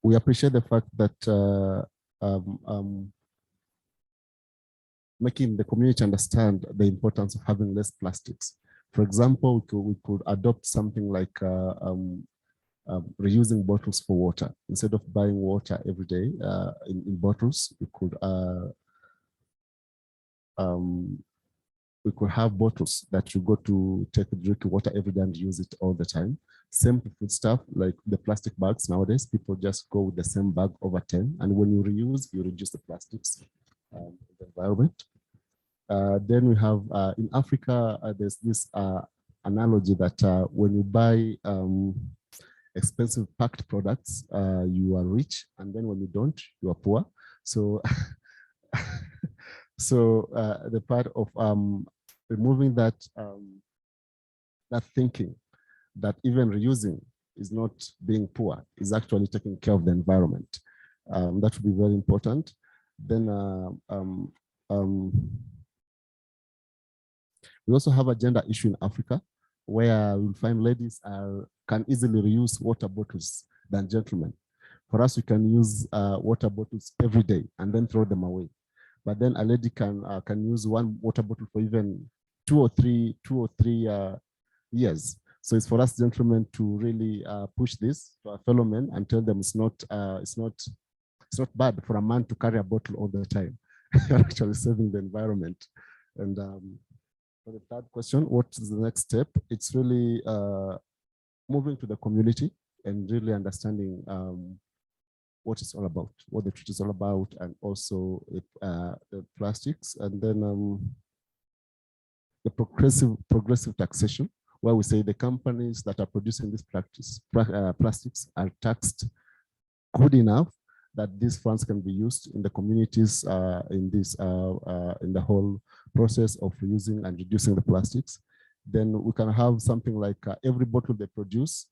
We appreciate the fact that making the community understand the importance of having less plastics. For example, we could adopt something like reusing bottles for water. Instead of buying water every day in bottles, we could have bottles that you go to take drinking water every day and use it all the time. Same for food stuff, like the plastic bags. Nowadays, people just go with the same bag over 10. And when you reuse, you reduce the plastics in the environment. Then we have, in Africa, there's this analogy that when you buy expensive packed products, you are rich. And then when you don't, you are poor. So, the part of removing that thinking that even reusing is not being poor, is actually taking care of the environment. That would be very important. Then we also have a gender issue in Africa, where we'll find ladies can easily reuse water bottles than gentlemen. For us, we can use water bottles every day and then throw them away. But then a lady can use one water bottle for even two or three years. So it's for us gentlemen to really push this to our fellow men and tell them it's not bad for a man to carry a bottle all the time. You're actually saving the environment. And for the third question, what is the next step? It's really moving to the community and really understanding what it's all about, what the treaty is all about, and also the plastics. And then the progressive taxation, where we say the companies that are producing this plastics are taxed good enough that these funds can be used in the communities in the whole process of reusing and reducing the plastics. Then we can have something like every bottle they produce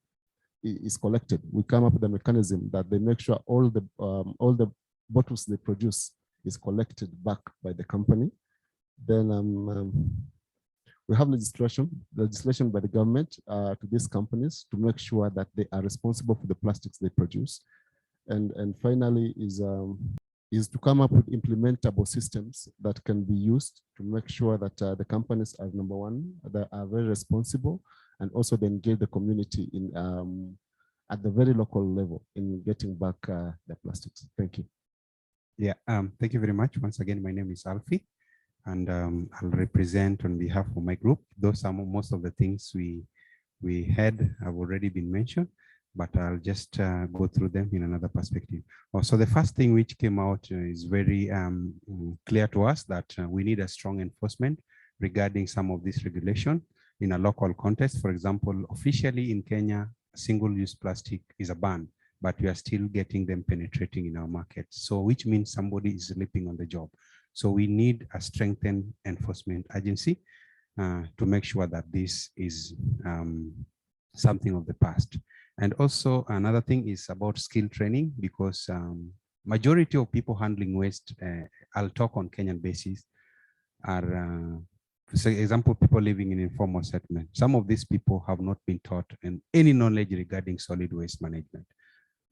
is collected. We come up with a mechanism that they make sure all the bottles they produce is collected back by the company. Then we have legislation by the government to these companies to make sure that they are responsible for the plastics they produce. And finally is to come up with implementable systems that can be used to make sure that the companies are, number one, they are very responsible, and also they engage the community in at the very local level in getting back the plastics. Thank you. Yeah, thank you very much. Once again, my name is Alfie, and I'll represent on behalf of my group. Those are most of the things we had have already been mentioned, but I'll just go through them in another perspective. So the first thing which came out is very clear to us that we need a strong enforcement regarding some of this regulation in a local context. For example, officially in Kenya, single-use plastic is a ban, but we are still getting them penetrating in our market. So which means somebody is sleeping on the job. So we need a strengthened enforcement agency to make sure that this is something of the past. And also another thing is about skill training, because majority of people handling waste, I'll talk on Kenyan basis, are, for example, people living in informal settlement. Some of these people have not been taught any knowledge regarding solid waste management.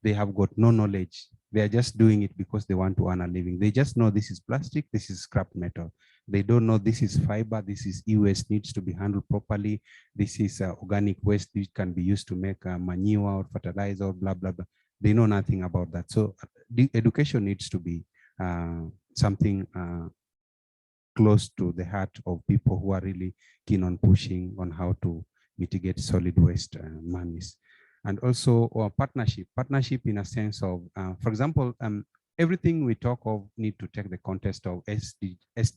They have got no knowledge. They are just doing it because they want to earn a living. They just know this is plastic, this is scrap metal. They don't know this is fiber, this is e-waste, needs to be handled properly. This is organic waste, which can be used to make manure or fertilizer, or blah, blah, blah. They know nothing about that. So the education needs to be something close to the heart of people who are really keen on pushing on how to mitigate solid waste monies. And also partnership in a sense of, for example, everything we talk of need to take the context of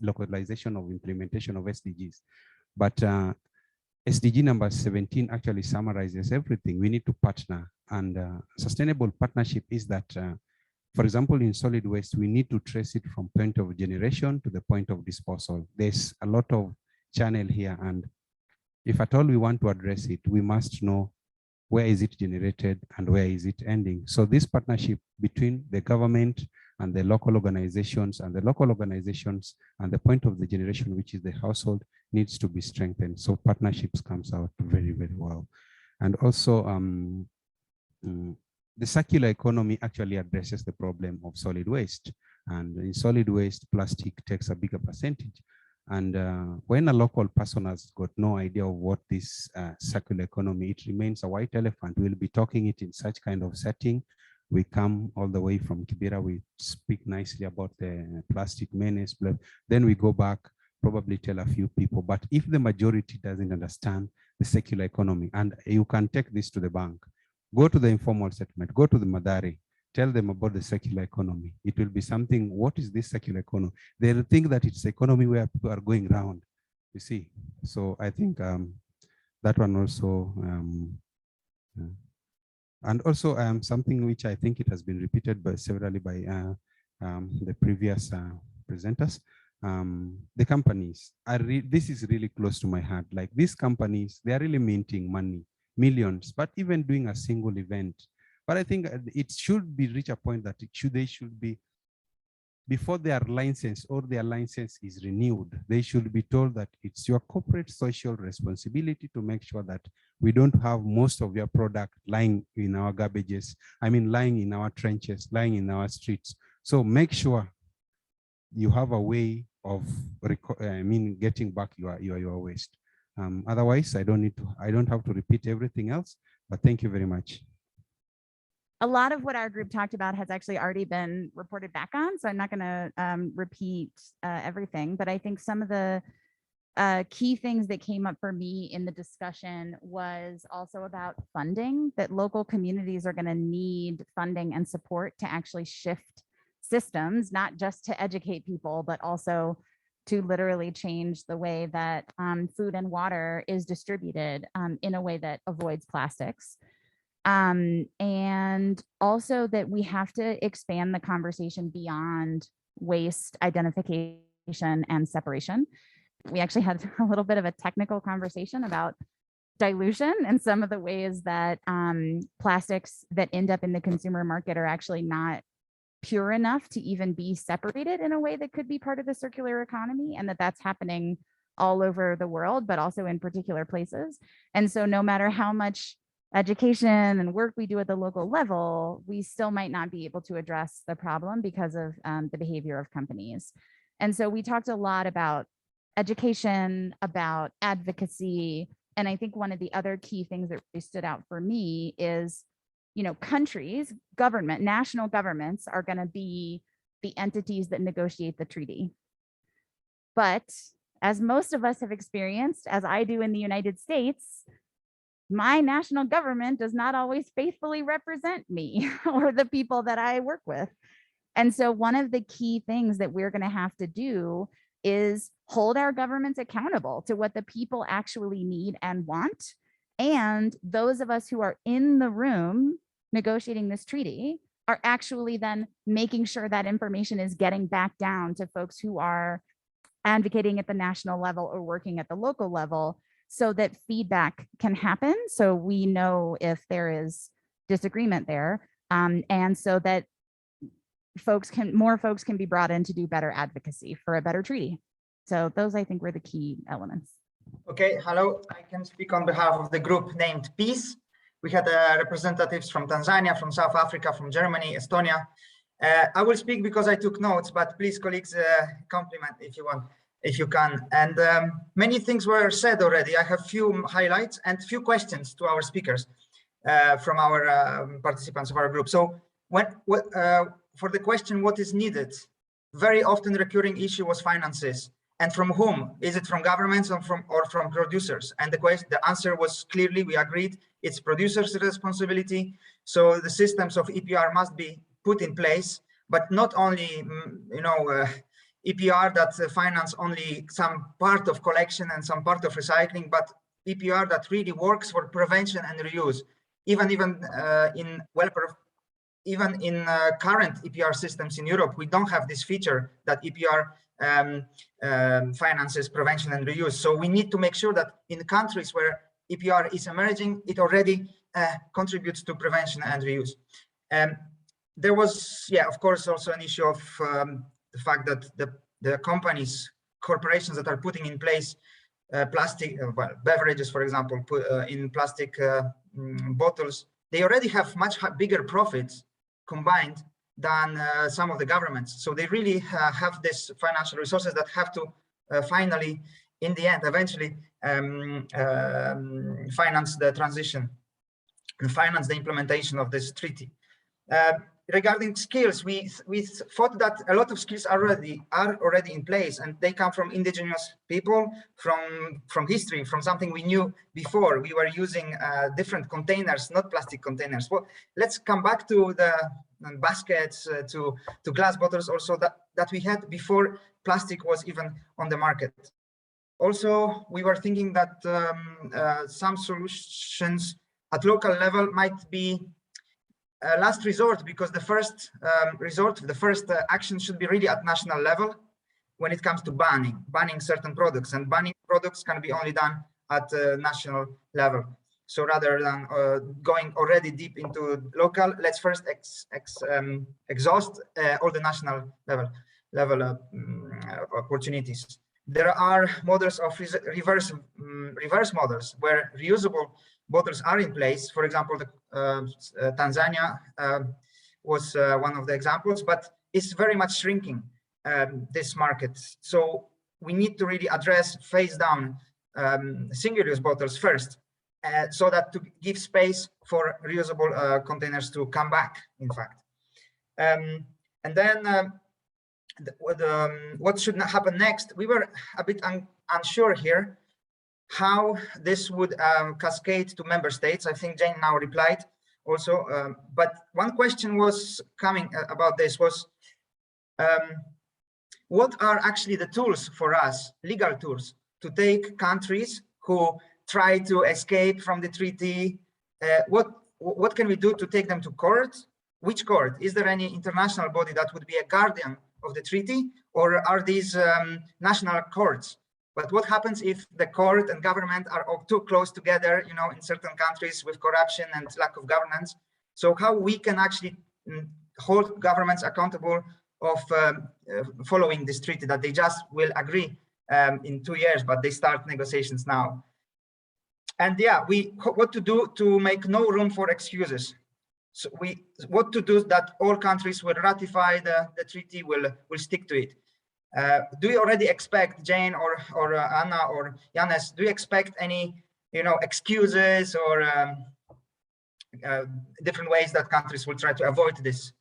localization of implementation of SDGs. But SDG number 17 actually summarizes everything. We need to partner, and sustainable partnership is that, for example, in solid waste, we need to trace it from point of generation to the point of disposal. There's a lot of channel here, and if at all we want to address it, we must know where is it generated and where is it ending. So this partnership between the government and the local organizations, and the local organizations and the point of the generation, which is the household, needs to be strengthened. So partnerships comes out very, very well. And also the circular economy actually addresses the problem of solid waste. And in solid waste, plastic takes a bigger percentage. And when a local person has got no idea of what this circular economy, it remains a white elephant. We'll be talking it in such kind of setting. We come all the way from Kibera, we speak nicely about the plastic menace, then we go back, probably tell a few people. But if the majority doesn't understand the circular economy, and you can take this to the bank, go to the informal settlement, go to the Madari, tell them about the circular economy. It will be something, what is this circular economy? They'll think that it's economy where people are going around, you see. So I think that one also, and also something which I think it has been repeated by severally by the previous presenters. The companies are, this is really close to my heart. Like these companies, they are really minting money, millions, but even doing a single event. But I think it should be reach a point that they should be, before their license or their license is renewed, they should be told that it's your corporate social responsibility to make sure that we don't have most of your product lying in our garbages, I mean, lying in our trenches, lying in our streets. So make sure you have a way of, getting back your waste. Otherwise, I don't have to repeat everything else, but thank you very much. A lot of what our group talked about has actually already been reported back on, so I'm not going to repeat everything, but I think some of the key things that came up for me in the discussion was also about funding, that local communities are going to need funding and support to actually shift systems, not just to educate people, but also to literally change the way that food and water is distributed in a way that avoids plastics. And also that we have to expand the conversation beyond waste identification and separation. We actually had a little bit of a technical conversation about dilution and some of the ways that plastics that end up in the consumer market are actually not pure enough to even be separated in a way that could be part of the circular economy, and that's happening all over the world, but also in particular places. And so no matter how much education and work we do at the local level, we still might not be able to address the problem because of the behavior of companies. And so we talked a lot about education, about advocacy. And I think one of the other key things that really stood out for me is, you know, countries, government, national governments are going to be the entities that negotiate the treaty. But as most of us have experienced, as I do in the United States, my national government does not always faithfully represent me or the people that I work with. And so one of the key things that we're going to have to do is hold our governments accountable to what the people actually need and want. And those of us who are in the room negotiating this treaty are actually then making sure that information is getting back down to folks who are advocating at the national level or working at the local level, so that feedback can happen. So we know if there is disagreement there, and so that more folks can be brought in to do better advocacy for a better treaty. So those, I think, were the key elements. Okay, hello, I can speak on behalf of the group named Peace. We had representatives from Tanzania, from South Africa, from Germany, Estonia. I will speak because I took notes, but please, colleagues, compliment if you want, if you can. And many things were said already. I have few highlights and few questions to our speakers from our participants of our group. So for the question, what is needed? Very often recurring issue was finances. And from whom? Is it from governments or from producers? And the answer was clearly, we agreed, it's producers' responsibility. So the systems of EPR must be put in place, but not only, EPR that finance only some part of collection and some part of recycling, but EPR that really works for prevention and reuse. Even in current EPR systems in Europe, we don't have this feature that EPR finances prevention and reuse. So we need to make sure that in countries where EPR is emerging, it already contributes to prevention and reuse. There was, of course, also an issue of the fact that the corporations that are putting in place plastic, beverages, for example, in plastic bottles, they already have much bigger profits combined than some of the governments. So they really have this financial resources that have to finally, in the end, eventually finance the transition and finance the implementation of this treaty. Regarding skills, we thought that a lot of skills are already in place, and they come from indigenous people, from history, from something we knew before. We were using different containers, not plastic containers. Well, let's come back to the baskets, to glass bottles also that we had before plastic was even on the market. Also, we were thinking that some solutions at local level might be last resort, because the first action should be really at national level when it comes to banning certain products, and banning products can be only done at national level. So rather than going already deep into local, let's first exhaust all the national level opportunities. There are models of reverse models where reusable bottles are in place. For example, Tanzania was one of the examples, but it's very much shrinking this market. So we need to really phase down single-use bottles first, so that to give space for reusable containers to come back, in fact. And then what should happen next? We were a bit unsure here how this would cascade to member states. I think Jane now replied also, but one question was coming about this was, what are actually the tools for us, legal tools, to take countries who try to escape from the treaty? What can we do to take them to court? Which court? Is there any international body that would be a guardian of the treaty, or are these national courts? But what happens if the court and government are all too close together, you know, in certain countries with corruption and lack of governance? So how we can actually hold governments accountable of following this treaty that they just will agree in 2 years, but they start negotiations now. And yeah, what to do to make no room for excuses. So what to do that all countries will ratify the treaty, will stick to it. Do you already expect, Jane or Anna or Jannes, do you expect any, you know, excuses or different ways that countries will try to avoid this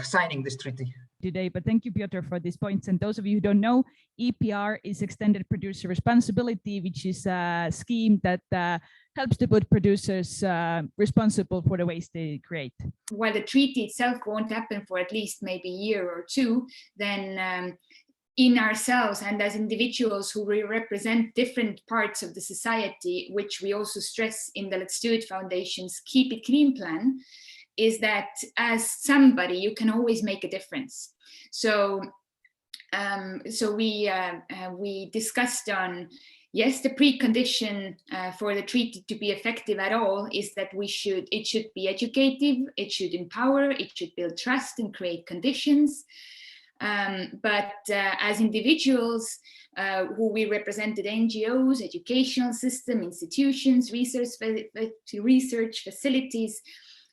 signing this treaty? Today, but thank you, Piotr, for these points. And those of you who don't know, EPR is Extended Producer Responsibility, which is a scheme that helps to put producers responsible for the waste they create. While the treaty itself won't happen for at least maybe a year or two, then in ourselves and as individuals who represent different parts of the society, which we also stress in the Let's Do It Foundation's Keep It Clean plan, is that as somebody, you can always make a difference. So, we discussed on, yes, the precondition for the treaty to be effective at all is that it should be educative, it should empower, it should build trust and create conditions. But as individuals who we represented, NGOs, educational system, institutions, research facilities,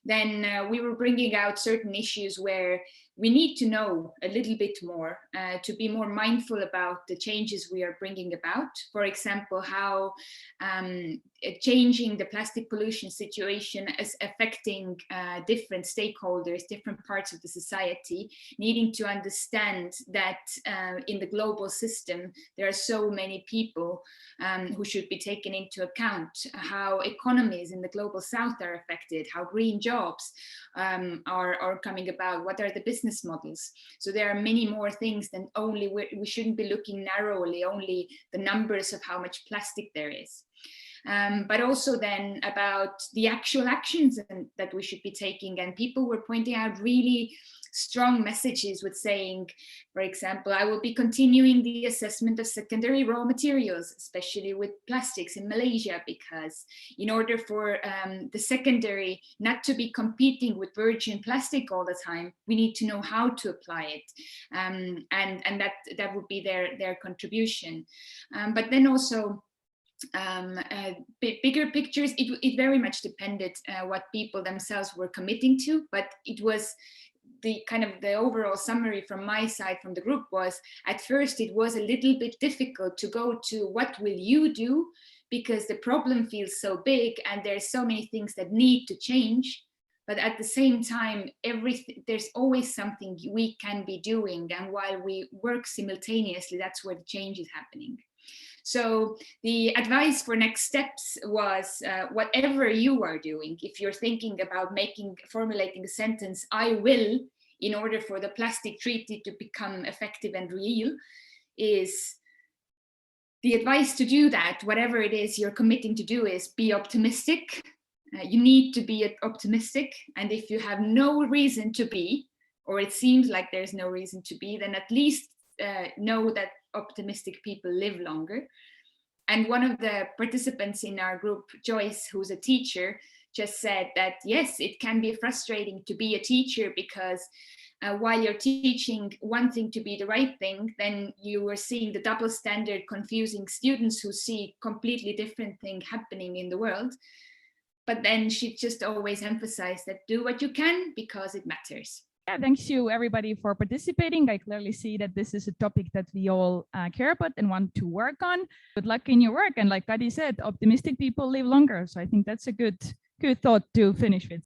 then we were bringing out certain issues where we need to know a little bit more to be more mindful about the changes we are bringing about. For example, how changing the plastic pollution situation is affecting different stakeholders, different parts of the society, needing to understand that in the global system, there are so many people who should be taken into account, how economies in the global south are affected, how green jobs are coming about, what are the business models. So there are many more things than only, we shouldn't be looking narrowly, only the numbers of how much plastic there is. But also then about the actual actions that we should be taking. And people were pointing out really strong messages with saying, for example, I will be continuing the assessment of secondary raw materials, especially with plastics in Malaysia, because in order for the secondary not to be competing with virgin plastic all the time, we need to know how to apply it. And that would be their contribution. But then also, bigger pictures, it very much depended what people themselves were committing to, but it was the kind of the overall summary from my side, from the group, was at first it was a little bit difficult to go to what will you do, because the problem feels so big and there's so many things that need to change. But at the same time, there's always something we can be doing. And while we work simultaneously, that's where the change is happening. So the advice for next steps was whatever you are doing, if you're thinking about formulating a sentence, I will, in order for the plastic treaty to become effective and real, is the advice to do that, whatever it is you're committing to do, is be optimistic. You need to be optimistic. And if you have no reason to be, or it seems like there's no reason to be, then at least know that optimistic people live longer. And one of the participants in our group, Joyce, who's a teacher, just said that, yes, it can be frustrating to be a teacher, because while you're teaching one thing to be the right thing, then you are seeing the double standard, confusing students who see completely different thing happening in the world. But then she just always emphasized that do what you can because it matters. Yeah, thanks you everybody for participating. I clearly see that this is a topic that we all care about and want to work on. Good luck in your work. And like Kadi said, optimistic people live longer. So I think that's a good thought to finish with.